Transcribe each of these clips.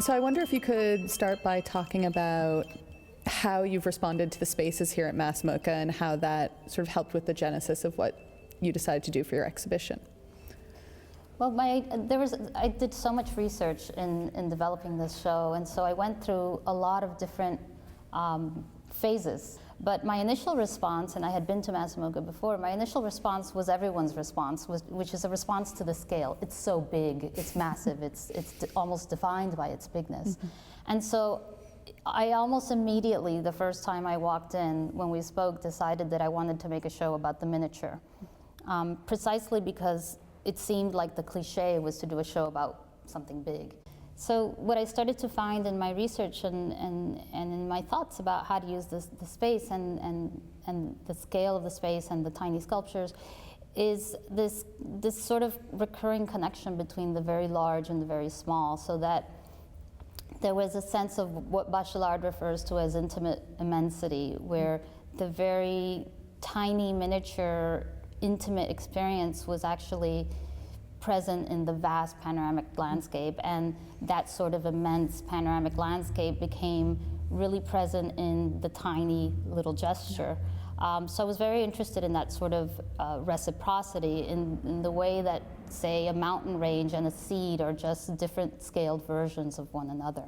So I wonder if you could start by talking about how you've responded to the spaces here at MASS MoCA and how that sort of helped with the genesis of what you decided to do for your exhibition. Well, I did so much research in developing this show, and so I went through a lot of different phases. But my initial response, and I had been to MASS MoCA before, my initial response was everyone's response, which is a response to the scale. It's so big, it's massive, it's almost defined by its bigness. Mm-hmm. And so I almost immediately, the first time I walked in, when we spoke, decided that I wanted to make a show about the miniature. Precisely because it seemed like the cliche was to do a show about something big. So what I started to find in my research and in my thoughts about how to use the space and the scale of the space and the tiny sculptures is this sort of recurring connection between the very large and the very small, so that there was a sense of what Bachelard refers to as intimate immensity, where the very tiny miniature intimate experience was actually present in the vast panoramic landscape, and that sort of immense panoramic landscape became really present in the tiny little gesture. So I was very interested in that sort of reciprocity in the way that, say, a mountain range and a seed are just different scaled versions of one another.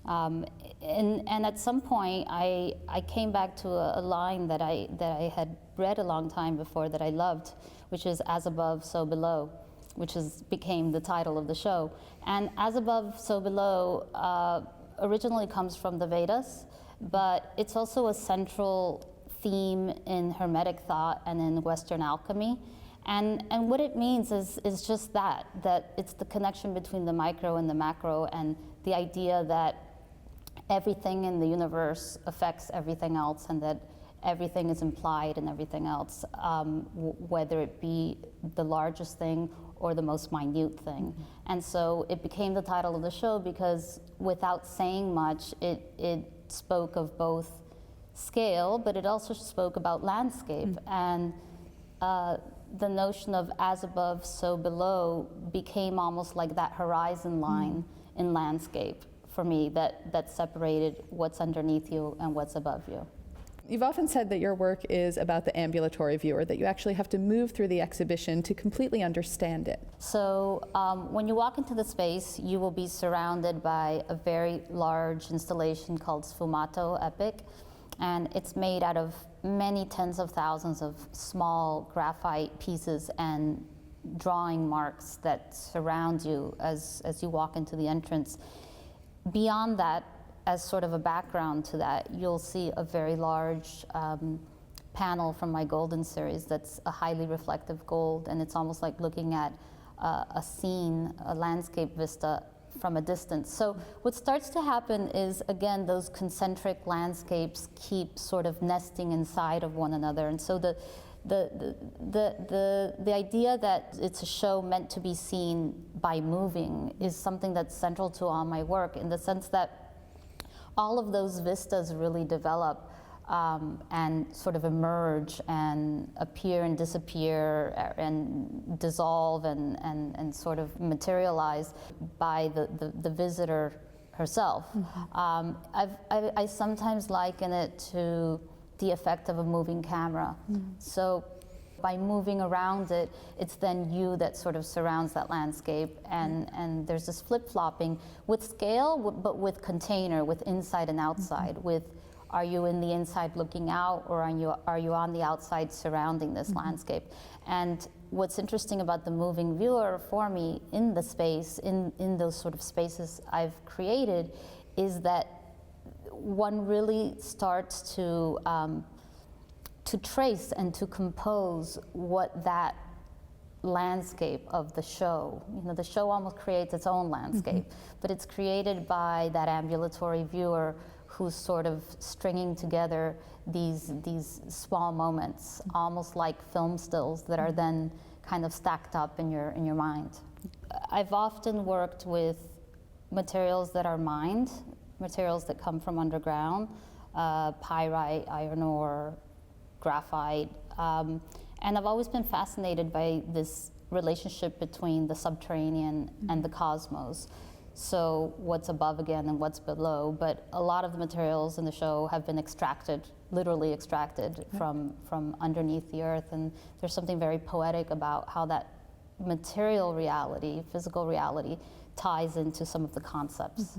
And at some point, I came back to a line that I had read a long time before that I loved, which is "As above, so below," which became the title of the show. And "As above, so below" originally comes from the Vedas, but it's also a central theme in Hermetic thought and in Western alchemy. And what it means is just that it's the connection between the micro and the macro, and the idea that everything in the universe affects everything else, and that everything is implied in everything else, whether it be the largest thing or the most minute thing. Mm-hmm. And so it became the title of the show because, without saying much, it spoke of both scale, but it also spoke about landscape. Mm-hmm. And the notion of "as above, so below" became almost like that horizon line in landscape for me that separated what's underneath you and what's above you. You've often said that your work is about the ambulatory viewer, that you actually have to move through the exhibition to completely understand it. So when you walk into the space, you will be surrounded by a very large installation called Sfumato Epic, and it's made out of many tens of thousands of small graphite pieces and drawing marks that surround you as you walk into the entrance. Beyond that, as sort of a background to that, you'll see a very large panel from my golden series that's a highly reflective gold, and it's almost like looking at a scene, a landscape vista from a distance. So what starts to happen is, again, those concentric landscapes keep sort of nesting inside of one another, and so the idea that it's a show meant to be seen by moving is something that's central to all my work, in the sense that all of those vistas really develop and sort of emerge and appear and disappear and dissolve and sort of materialize by the visitor herself. Mm-hmm. I sometimes liken it to the effect of a moving camera. Mm-hmm. So by moving around it, it's then you that sort of surrounds that landscape, and there's this flip-flopping with scale, but with container, with inside and outside, mm-hmm. with are you in the inside looking out, or are you on the outside surrounding this mm-hmm. landscape? And what's interesting about the moving viewer for me in the space, in those sort of spaces I've created, is that one really starts to trace and to compose what that landscape of the show, the show almost creates its own landscape, mm-hmm. but it's created by that ambulatory viewer who's sort of stringing together these small moments, almost like film stills that are then kind of stacked up in your mind. I've often worked with materials that are mined, materials that come from underground, pyrite, iron ore, graphite, and I've always been fascinated by this relationship between the subterranean and the cosmos. so what's above again and what's below, but a lot of the materials in the show have been extracted, literally extracted from underneath the earth, and there's something very poetic about how that material reality, physical reality, ties into some of the concepts.